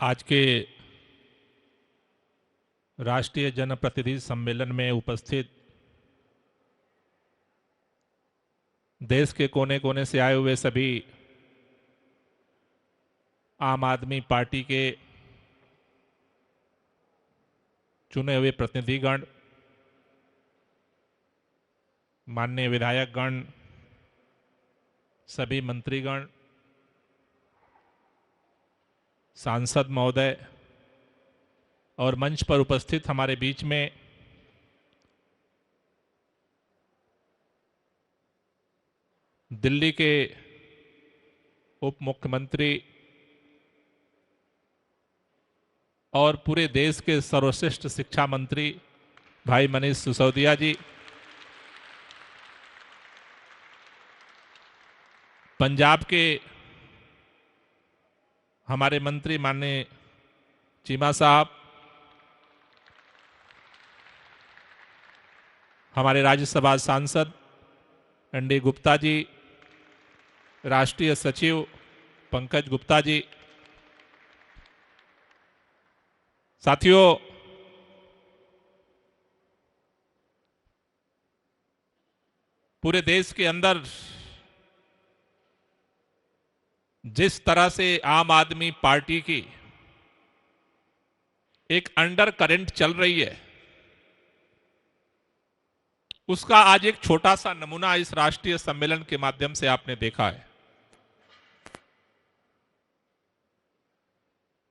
आज के राष्ट्रीय जनप्रतिनिधि सम्मेलन में उपस्थित देश के कोने कोने से आए हुए सभी आम आदमी पार्टी के चुने हुए प्रतिनिधिगण, माननीय विधायकगण, सभी मंत्रीगण, सांसद महोदय और मंच पर उपस्थित हमारे बीच में दिल्ली के उप मुख्यमंत्री और पूरे देश के सर्वश्रेष्ठ शिक्षा मंत्री भाई मनीष सिसोदिया जी, पंजाब के हमारे मंत्री माननीय चीमा साहब, हमारे राज्यसभा सांसद एनडी गुप्ता जी, राष्ट्रीय सचिव पंकज गुप्ता जी, साथियों, पूरे देश के अंदर जिस तरह से आम आदमी पार्टी की एक अंडर करंट चल रही है, उसका आज एक छोटा सा नमूना इस राष्ट्रीय सम्मेलन के माध्यम से आपने देखा है।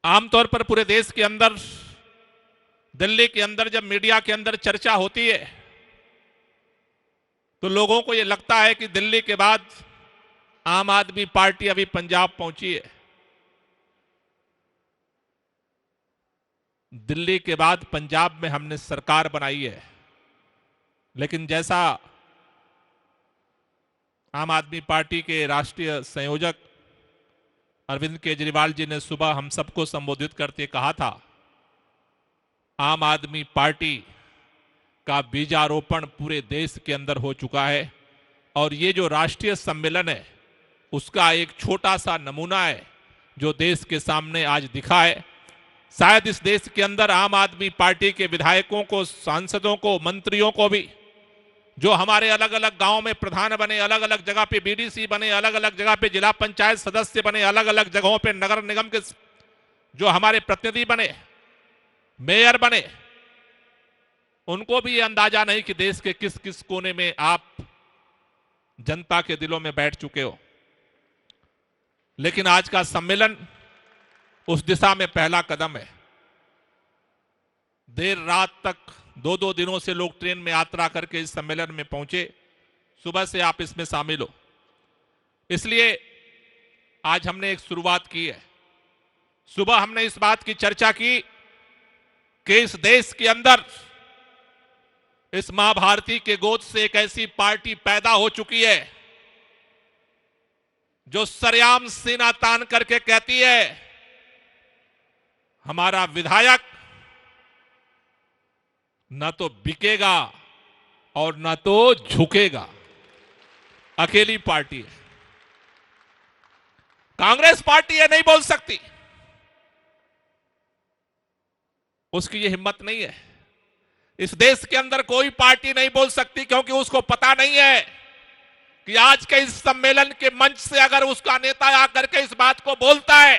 आमतौर पर पूरे देश के अंदर, दिल्ली के अंदर जब मीडिया के अंदर चर्चा होती है तो लोगों को यह लगता है कि दिल्ली के बाद आम आदमी पार्टी अभी पंजाब पहुंची है। दिल्ली के बाद पंजाब में हमने सरकार बनाई है, लेकिन जैसा आम आदमी पार्टी के राष्ट्रीय संयोजक अरविंद केजरीवाल जी ने सुबह हम सबको संबोधित करते कहा था, आम आदमी पार्टी का बीजारोपण पूरे देश के अंदर हो चुका है और ये जो राष्ट्रीय सम्मेलन है उसका एक छोटा सा नमूना है जो देश के सामने आज दिखा है। शायद इस देश के अंदर आम आदमी पार्टी के विधायकों को, सांसदों को, मंत्रियों को भी, जो हमारे अलग अलग गांव में प्रधान बने, अलग अलग जगह पे बीडीसी बने, अलग अलग जगह पे जिला पंचायत सदस्य बने, अलग अलग जगहों पे नगर निगम के जो हमारे प्रतिनिधि बने, मेयर बने, उनको भी ये अंदाजा नहीं कि देश के किस किस कोने में आप जनता के दिलों में बैठ चुके हो। लेकिन आज का सम्मेलन उस दिशा में पहला कदम है। देर रात तक 2-2 दिनों से लोग ट्रेन में यात्रा करके इस सम्मेलन में पहुंचे। सुबह से आप इसमें शामिल हो, इसलिए आज हमने एक शुरुआत की है। सुबह हमने इस बात की चर्चा की कि इस देश के अंदर इस मां भारती के गोद से एक ऐसी पार्टी पैदा हो चुकी है जो सरेआम सीना तान करके कहती है, हमारा विधायक न तो बिकेगा और न तो झुकेगा। अकेली पार्टी है। कांग्रेस पार्टी ये नहीं बोल सकती, उसकी ये हिम्मत नहीं है। इस देश के अंदर कोई पार्टी नहीं बोल सकती, क्योंकि उसको पता नहीं है कि आज के इस सम्मेलन के मंच से अगर उसका नेता आकर के इस बात को बोलता है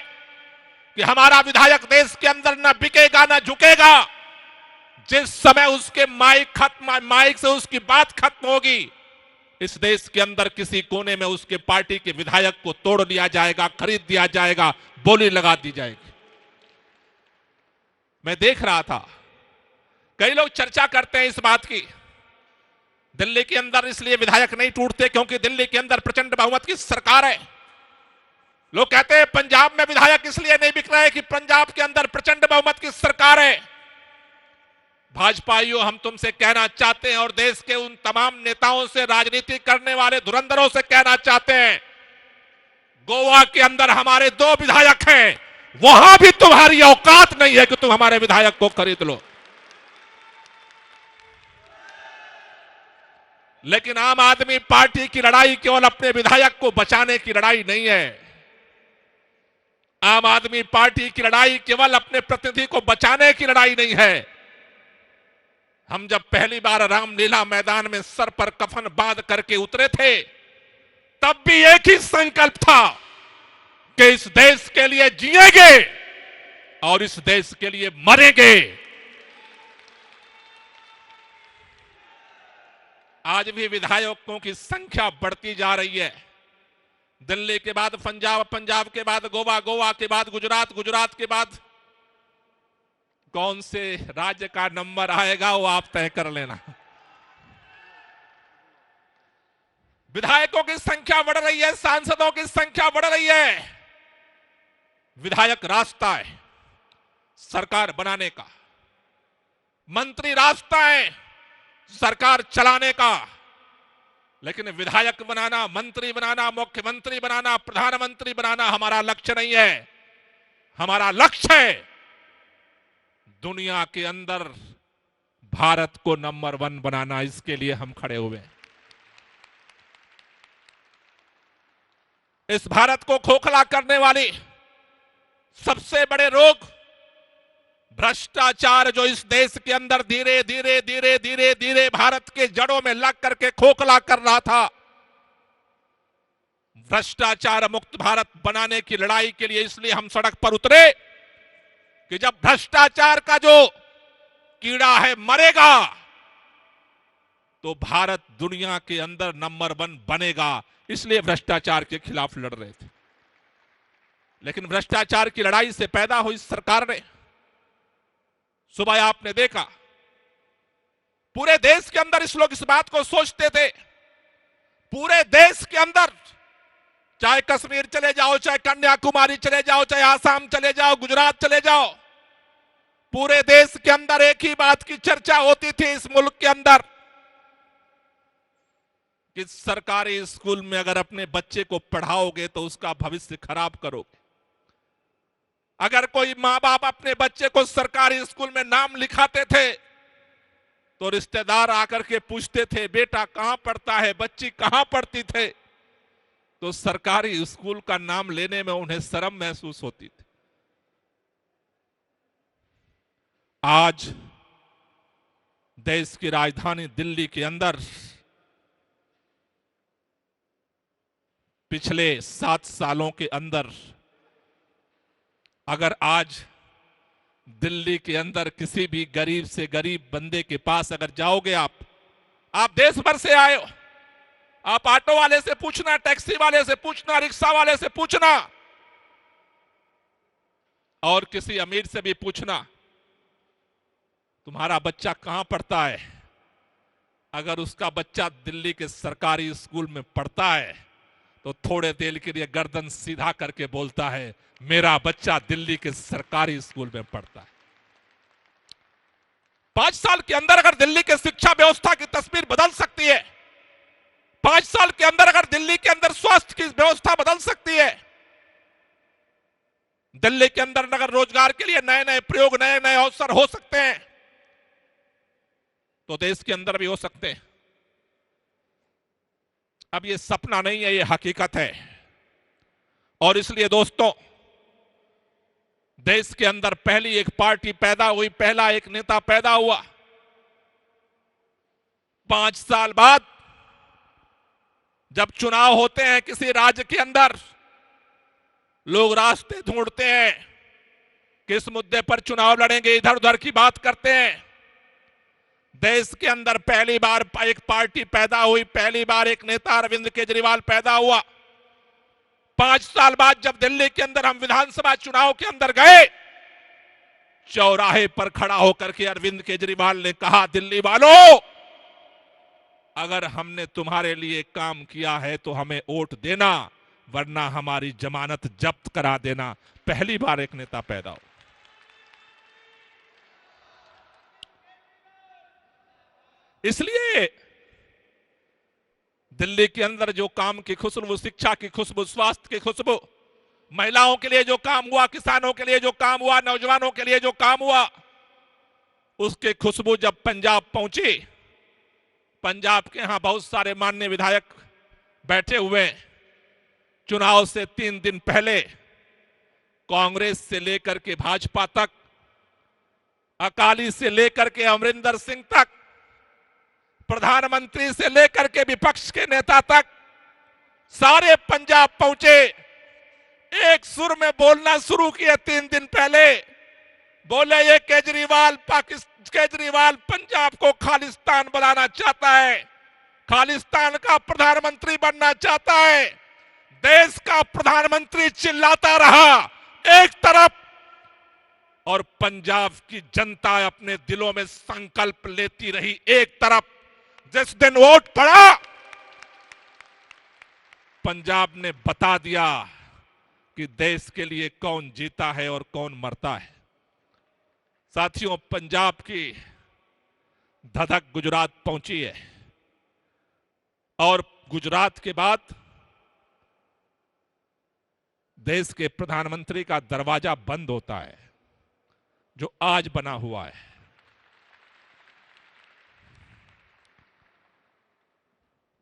कि हमारा विधायक देश के अंदर न बिकेगा न झुकेगा, जिस समय उसके माइक से उसकी बात खत्म होगी, इस देश के अंदर किसी कोने में उसके पार्टी के विधायक को तोड़ दिया जाएगा, खरीद दिया जाएगा, बोली लगा दी जाएगी। मैं देख रहा था कई लोग चर्चा करते हैं इस बात की, दिल्ली के अंदर इसलिए विधायक नहीं टूटते क्योंकि दिल्ली के अंदर प्रचंड बहुमत की सरकार है। लोग कहते हैं पंजाब में विधायक इसलिए नहीं बिक रहे कि पंजाब के अंदर प्रचंड बहुमत की सरकार है। भाजपाइयों, हम तुमसे कहना चाहते हैं और देश के उन तमाम नेताओं से, राजनीति करने वाले धुरंधरों से कहना चाहते हैं, गोवा के अंदर हमारे 2 विधायक हैं, वहां भी तुम्हारी औकात नहीं है कि तुम हमारे विधायक को खरीद लो। लेकिन आम आदमी पार्टी की लड़ाई केवल अपने विधायक को बचाने की लड़ाई नहीं है। आम आदमी पार्टी की लड़ाई केवल अपने प्रतिनिधि को बचाने की लड़ाई नहीं है। हम जब पहली बार रामलीला मैदान में सर पर कफन बांध करके उतरे थे, तब भी एक ही संकल्प था कि इस देश के लिए जिएंगे और इस देश के लिए मरेंगे। आज भी विधायकों की संख्या बढ़ती जा रही है। दिल्ली के बाद पंजाब, पंजाब के बाद गोवा, गोवा के बाद गुजरात, गुजरात के बाद कौन से राज्य का नंबर आएगा वो आप तय कर लेना। विधायकों की संख्या बढ़ रही है, सांसदों की संख्या बढ़ रही है। विधायक रास्ता है सरकार बनाने का, मंत्री रास्ता है सरकार चलाने का, लेकिन विधायक बनाना, मंत्री बनाना, मुख्यमंत्री बनाना, प्रधानमंत्री बनाना हमारा लक्ष्य नहीं है। हमारा लक्ष्य है दुनिया के अंदर भारत को नंबर 1 बनाना। इसके लिए हम खड़े हुए हैं। इस भारत को खोखला करने वाली सबसे बड़े रोग भ्रष्टाचार, जो इस देश के अंदर धीरे धीरे धीरे धीरे धीरे भारत के जड़ों में लग करके खोखला कर रहा था। भ्रष्टाचार मुक्त भारत बनाने की लड़ाई के लिए इसलिए हम सड़क पर उतरे कि जब भ्रष्टाचार का जो कीड़ा है मरेगा तो भारत दुनिया के अंदर नंबर 1 बनेगा। इसलिए भ्रष्टाचार के खिलाफ लड़ रहे थे। लेकिन भ्रष्टाचार की लड़ाई से पैदा हुई सरकार ने, सुबह आपने देखा पूरे देश के अंदर इस लोग इस बात को सोचते थे, पूरे देश के अंदर चाहे कश्मीर चले जाओ, चाहे कन्याकुमारी चले जाओ, चाहे आसाम चले जाओ, गुजरात चले जाओ, पूरे देश के अंदर एक ही बात की चर्चा होती थी इस मुल्क के अंदर कि सरकारी स्कूल में अगर अपने बच्चे को पढ़ाओगे तो उसका भविष्य खराब करोगे। अगर कोई माँ बाप अपने बच्चे को सरकारी स्कूल में नाम लिखाते थे तो रिश्तेदार आकर के पूछते थे बेटा कहां पढ़ता है, बच्ची कहां पढ़ती थे, तो सरकारी स्कूल का नाम लेने में उन्हें शर्म महसूस होती थी। आज देश की राजधानी दिल्ली के अंदर पिछले 7 सालों के अंदर अगर आज दिल्ली के अंदर किसी भी गरीब से गरीब बंदे के पास अगर जाओगे, आप देश भर से आए हो, आप ऑटो वाले से पूछना, टैक्सी वाले से पूछना, रिक्शा वाले से पूछना और किसी अमीर से भी पूछना तुम्हारा बच्चा कहां पढ़ता है। अगर उसका बच्चा दिल्ली के सरकारी स्कूल में पढ़ता है तो थोड़े देर के लिए गर्दन सीधा करके बोलता है मेरा बच्चा दिल्ली के सरकारी स्कूल में पढ़ता है। 5 साल के अंदर अगर दिल्ली के शिक्षा व्यवस्था की तस्वीर बदल सकती है, 5 साल के अंदर अगर दिल्ली के अंदर स्वास्थ्य की व्यवस्था बदल सकती है, दिल्ली के अंदर अगर रोजगार के लिए नए नए प्रयोग, नए नए अवसर हो सकते हैं तो देश के अंदर भी हो सकते हैं। अब ये सपना नहीं है, ये हकीकत है। और इसलिए दोस्तों, देश के अंदर पहली एक पार्टी पैदा हुई, पहला एक नेता पैदा हुआ। 5 साल बाद जब चुनाव होते हैं किसी राज्य के अंदर, लोग रास्ते ढूंढते हैं, किस मुद्दे पर चुनाव लड़ेंगे, इधर उधर की बात करते हैं। देश के अंदर पहली बार एक पार्टी पैदा हुई, पहली बार एक नेता अरविंद केजरीवाल पैदा हुआ। 5 साल बाद जब दिल्ली के अंदर हम विधानसभा चुनाव के अंदर गए, चौराहे पर खड़ा होकर के अरविंद केजरीवाल ने कहा दिल्ली वालों, अगर हमने तुम्हारे लिए काम किया है तो हमें वोट देना, वरना हमारी जमानत जब्त करा देना। पहली बार एक नेता पैदा हुआ। इसलिए दिल्ली के अंदर जो काम की खुशबू, शिक्षा की खुशबू, स्वास्थ्य की खुशबू, महिलाओं के लिए जो काम हुआ, किसानों के लिए जो काम हुआ, नौजवानों के लिए जो काम हुआ, उसके खुशबू जब पंजाब पहुंची, पंजाब के यहां बहुत सारे माननीय विधायक बैठे हुए, चुनाव से 3 दिन पहले कांग्रेस से लेकर के भाजपा तक, अकाली से लेकर के अमरिंदर सिंह तक, प्रधानमंत्री से लेकर के विपक्ष के नेता तक, सारे पंजाब पहुंचे। एक सुर में बोलना शुरू किए 3 दिन पहले। बोले ये केजरीवाल पंजाब को खालिस्तान बनाना चाहता है, खालिस्तान का प्रधानमंत्री बनना चाहता है। देश का प्रधानमंत्री चिल्लाता रहा एक तरफ, और पंजाब की जनता अपने दिलों में संकल्प लेती रही एक तरफ। जिस दिन वोट पड़ा, पंजाब ने बता दिया कि देश के लिए कौन जीता है और कौन मरता है। साथियों, पंजाब की धधक गुजरात पहुंची है, और गुजरात के बाद देश के प्रधानमंत्री का दरवाजा बंद होता है, जो आज बना हुआ है।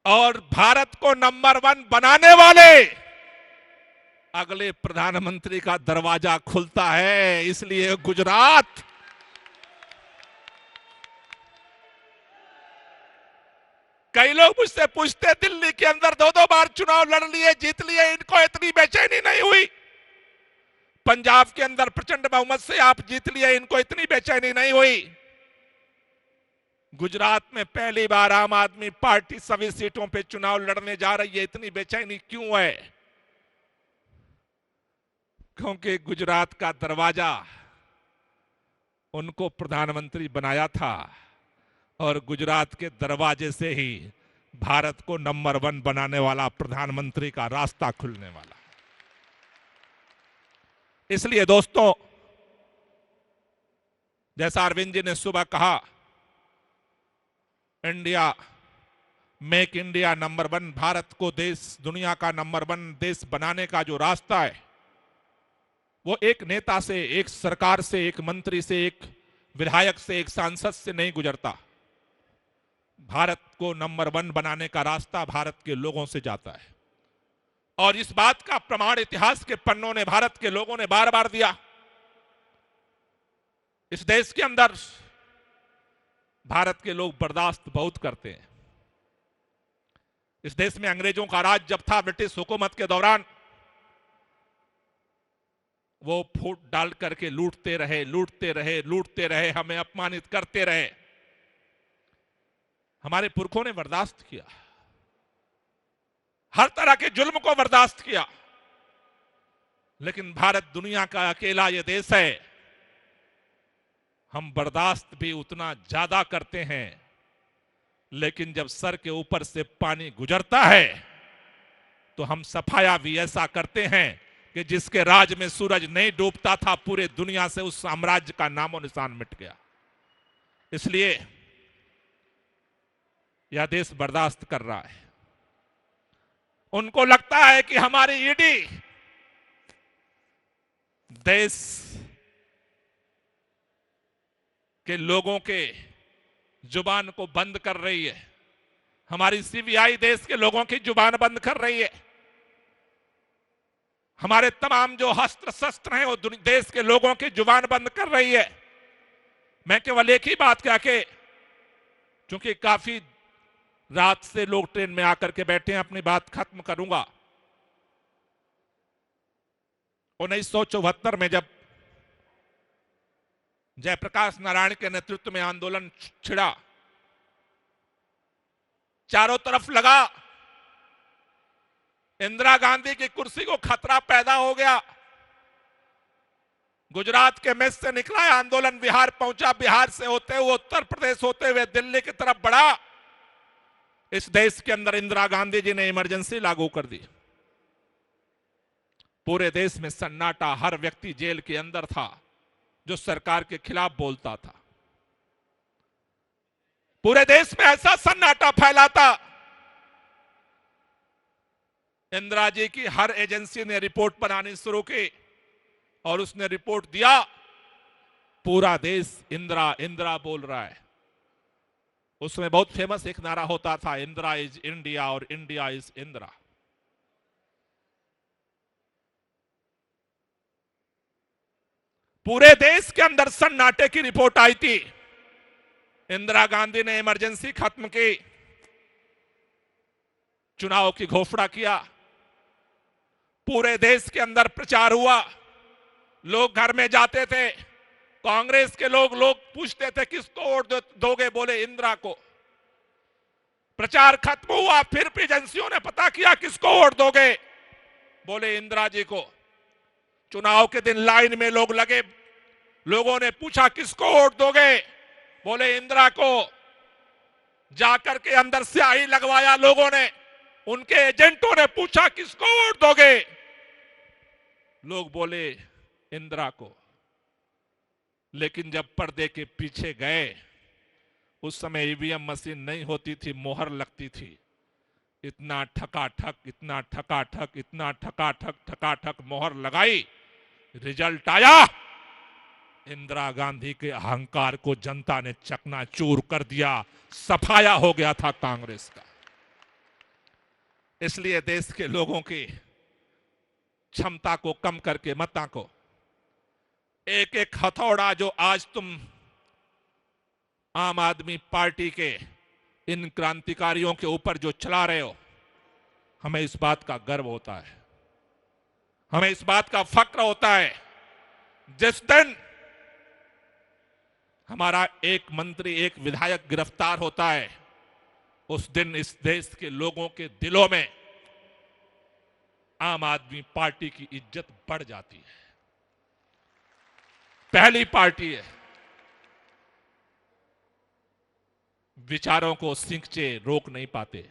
और भारत को नंबर 1 बनाने वाले अगले प्रधानमंत्री का दरवाजा खुलता है। इसलिए गुजरात कई लोग मुझसे पूछते, दिल्ली के अंदर 2-2 बार चुनाव लड़ लिए, जीत लिए, इनको इतनी बेचैनी नहीं हुई? पंजाब के अंदर प्रचंड बहुमत से आप जीत लिए, इनको इतनी बेचैनी नहीं हुई? गुजरात में पहली बार आम आदमी पार्टी सभी सीटों पे चुनाव लड़ने जा रही है, इतनी बेचैनी क्यों है? क्योंकि गुजरात का दरवाजा उनको प्रधानमंत्री बनाया था, और गुजरात के दरवाजे से ही भारत को नंबर 1 बनाने वाला प्रधानमंत्री का रास्ता खुलने वाला। इसलिए दोस्तों, जैसा अरविंद जी ने सुबह कहा, India, make India number 1, Bharat को देश, दुनिया का नंबर 1 देश बनाने का जो रास्ता है, वो एक नेता से, एक सरकार से, एक मंत्री से, एक विधायक से, एक सांसद से नहीं गुजरता। भारत को नंबर 1 बनाने का रास्ता भारत के लोगों से जाता है, और इस बात का प्रमाण इतिहास के पन्नों ने, भारत के लोगों ने बार बार दिया। इस देश के अंदर भारत के लोग बर्दाश्त बहुत करते हैं। इस देश में अंग्रेजों का राज जब था, ब्रिटिश हुकूमत के दौरान, वो फूट डाल करके लूटते रहे, लूटते रहे, लूटते रहे, हमें अपमानित करते रहे। हमारे पुरखों ने बर्दाश्त किया, हर तरह के जुल्म को बर्दाश्त किया। लेकिन भारत दुनिया का अकेला ये देश है, हम बर्दाश्त भी उतना ज्यादा करते हैं, लेकिन जब सर के ऊपर से पानी गुजरता है तो हम सफाया भी ऐसा करते हैं कि जिसके राज में सूरज नहीं डूबता था, पूरे दुनिया से उस साम्राज्य का नामो निशान मिट गया। इसलिए यह देश बर्दाश्त कर रहा है। उनको लगता है कि हमारी ईडी देश के लोगों के जुबान को बंद कर रही है, हमारी सीबीआई देश के लोगों की जुबान बंद कर रही है, हमारे तमाम जो अस्त्र शस्त्र हैं वो देश के लोगों की जुबान बंद कर रही है। मैं केवल एक ही बात कह के, क्योंकि काफी रात से लोग ट्रेन में आकर के बैठे हैं, अपनी बात खत्म करूंगा। 1974 में जब जयप्रकाश नारायण के नेतृत्व में आंदोलन छिड़ा, चारों तरफ लगा इंदिरा गांधी की कुर्सी को खतरा पैदा हो गया। गुजरात के मेष से निकला आंदोलन, बिहार पहुंचा, बिहार से होते हुए उत्तर प्रदेश होते हुए दिल्ली की तरफ बढ़ा। इस देश के अंदर इंदिरा गांधी जी ने इमरजेंसी लागू कर दी। पूरे देश में सन्नाटा, हर व्यक्ति जेल के अंदर था जो सरकार के खिलाफ बोलता था। पूरे देश में ऐसा सन्नाटा फैला था, इंदिरा जी की हर एजेंसी ने रिपोर्ट बनानी शुरू की, और उसने रिपोर्ट दिया, पूरा देश इंदिरा इंदिरा बोल रहा है। उसमें बहुत फेमस एक नारा होता था, इंदिरा इज इंडिया और इंडिया इज इंदिरा। पूरे देश के अंदर सन्नाटे की रिपोर्ट आई थी। इंदिरा गांधी ने इमरजेंसी खत्म की, चुनाव की घोषणा किया, पूरे देश के अंदर प्रचार हुआ, लोग घर में जाते थे, कांग्रेस के लोग पूछते थे किसको वोट दोगे, बोले इंदिरा को। प्रचार खत्म हुआ, फिर भी एजेंसियों ने पता किया किसको वोट दोगे, बोले इंदिरा जी को। चुनाव के दिन लाइन में लोग लगे, लोगों ने पूछा किसको वोट दोगे, बोले इंदिरा को। जाकर के अंदर स्याही लगवाया लोगों ने, उनके एजेंटों ने पूछा किसको वोट दोगे, लोग बोले इंदिरा को। लेकिन जब पर्दे के पीछे गए, उस समय ईवीएम मशीन नहीं होती थी, मोहर लगती थी। इतना ठकाठक, इतना ठकाठक, इतना ठकाठक ठकाठक मोहर लगाई, रिजल्ट आया। इंदिरा गांधी के अहंकार को जनता ने चकनाचूर कर दिया, सफाया हो गया था कांग्रेस का। इसलिए देश के लोगों की क्षमता को कम करके, मता को एक एक हथौड़ा जो आज तुम आम आदमी पार्टी के इन क्रांतिकारियों के ऊपर जो चला रहे हो, हमें इस बात का गर्व होता है, हमें इस बात का फक्र होता है। जिस दिन हमारा एक मंत्री, एक विधायक गिरफ्तार होता है, उस दिन इस देश के लोगों के दिलों में आम आदमी पार्टी की इज्जत बढ़ जाती है। पहली पार्टी है, विचारों को सिंकचे रोक नहीं पाते।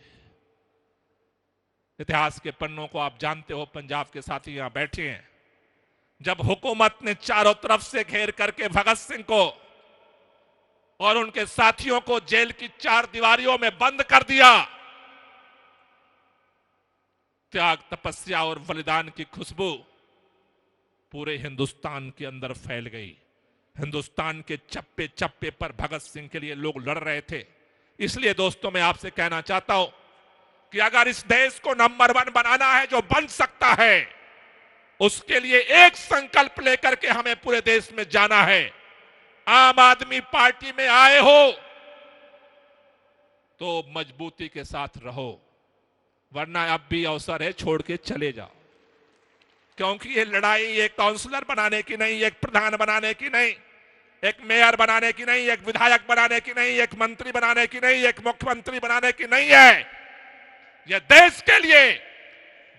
इतिहास के पन्नों को आप जानते हो, पंजाब के साथी यहां बैठे हैं, जब हुकूमत ने चारों तरफ से घेर करके भगत सिंह को और उनके साथियों को जेल की 4 दीवारियों में बंद कर दिया, त्याग, तपस्या और बलिदान की खुशबू पूरे हिंदुस्तान के अंदर फैल गई। हिंदुस्तान के चप्पे चप्पे पर भगत सिंह के लिए लोग लड़ रहे थे। इसलिए दोस्तों, मैं आपसे कहना चाहता हूं कि अगर इस देश को नंबर 1 बनाना है, जो बन सकता है, उसके लिए एक संकल्प लेकर के हमें पूरे देश में जाना है। आम आदमी पार्टी में आए हो तो मजबूती के साथ रहो, वरना अब भी अवसर है, छोड़ के चले जाओ। क्योंकि ये लड़ाई एक काउंसलर बनाने की नहीं, एक प्रधान बनाने की नहीं, एक मेयर बनाने की नहीं, एक विधायक बनाने की नहीं, एक मंत्री बनाने की नहीं, एक मुख्यमंत्री बनाने की नहीं है। यह देश के लिए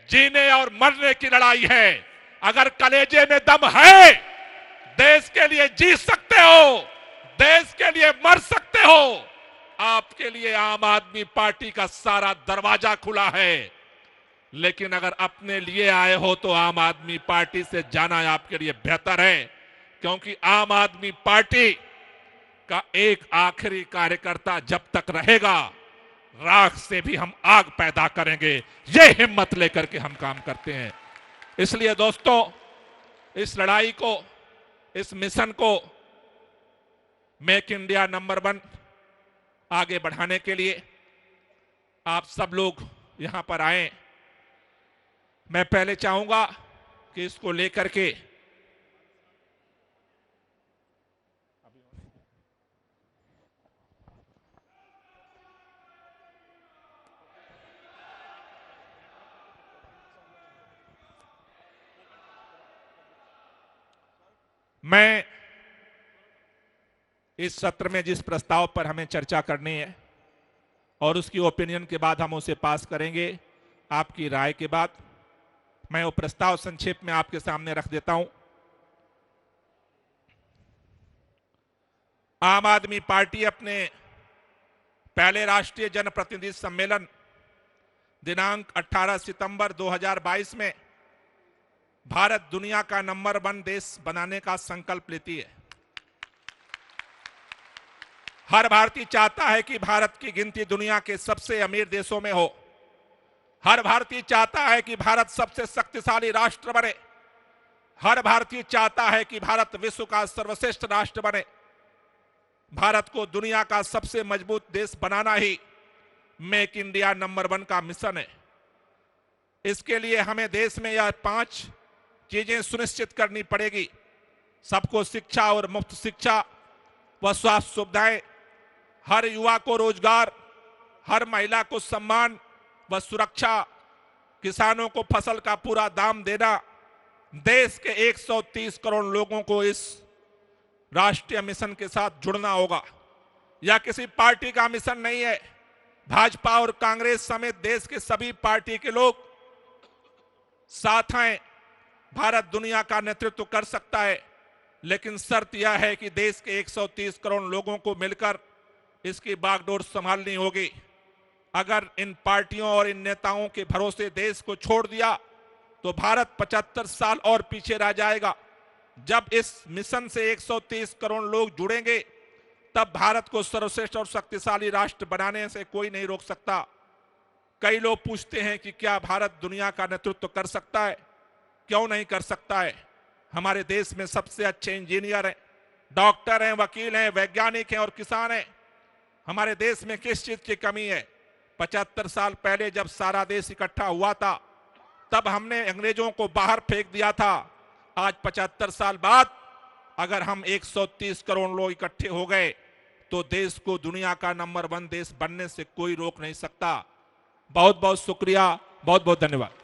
जीने और मरने की लड़ाई है। अगर कलेजे में दम है, देश के लिए जी सकते हो, देश के लिए मर सकते हो। आपके लिए आम आदमी पार्टी का सारा दरवाजा खुला है। लेकिन अगर अपने लिए आए हो तो आम आदमी पार्टी से जाना आपके लिए बेहतर है, क्योंकि आम आदमी पार्टी का एक आखिरी कार्यकर्ता जब तक रहेगा, राख से भी हम आग पैदा करेंगे। ये हिम्मत लेकर के हम काम करते हैं। इसलिए दोस्तों, इस लड़ाई को, इस मिशन को मेक इंडिया नंबर 1 आगे बढ़ाने के लिए आप सब लोग यहां पर आए। मैं पहले चाहूंगा कि इसको लेकर के मैं इस सत्र में जिस प्रस्ताव पर हमें चर्चा करनी है और उसकी ओपिनियन के बाद हम उसे पास करेंगे, आपकी राय के बाद मैं वो प्रस्ताव संक्षेप में आपके सामने रख देता हूं। आम आदमी पार्टी अपने पहले राष्ट्रीय जनप्रतिनिधि सम्मेलन दिनांक 18 सितंबर 2022 में भारत दुनिया का नंबर 1 देश बनाने का संकल्प लेती है। हर भारतीय चाहता है कि भारत की गिनती दुनिया के सबसे अमीर देशों में हो। हर भारतीय चाहता है कि भारत सबसे शक्तिशाली राष्ट्र बने। हर भारतीय चाहता है कि भारत विश्व का सर्वश्रेष्ठ राष्ट्र बने। भारत को दुनिया का सबसे मजबूत देश बनाना ही मेक इंडिया नंबर 1 का मिशन है। इसके लिए हमें देश में यह 5 चीजें सुनिश्चित करनी पड़ेगी। सबको शिक्षा और मुफ्त शिक्षा व स्वास्थ्य सुविधाएं, हर युवा को रोजगार, हर महिला को सम्मान व सुरक्षा, किसानों को फसल का पूरा दाम देना, देश के 130 करोड़ लोगों को इस राष्ट्रीय मिशन के साथ जुड़ना होगा। यह किसी पार्टी का मिशन नहीं है। भाजपा और कांग्रेस समेत देश के सभी पार्टी के लोग साथ हैं। भारत दुनिया का नेतृत्व कर सकता है, लेकिन शर्त यह है कि देश के 130 करोड़ लोगों को मिलकर इसकी बागडोर संभालनी होगी। अगर इन पार्टियों और इन नेताओं के भरोसे देश को छोड़ दिया तो भारत 75 साल और पीछे रह जाएगा। जब इस मिशन से 130 करोड़ लोग जुड़ेंगे, तब भारत को सर्वश्रेष्ठ और शक्तिशाली राष्ट्र बनाने से कोई नहीं रोक सकता। कई लोग पूछते हैं कि क्या भारत दुनिया का नेतृत्व कर सकता है? क्यों नहीं कर सकता है? हमारे देश में सबसे अच्छे इंजीनियर हैं, डॉक्टर हैं, वकील हैं, वैज्ञानिक हैं और किसान हैं। हमारे देश में किस चीज की कमी है? 75 साल पहले जब सारा देश इकट्ठा हुआ था, तब हमने अंग्रेजों को बाहर फेंक दिया था। आज 75 साल बाद अगर हम 130 करोड़ लोग इकट्ठे हो गए तो देश को दुनिया का नंबर 1 देश बनने से कोई रोक नहीं सकता। बहुत बहुत शुक्रिया, बहुत बहुत धन्यवाद।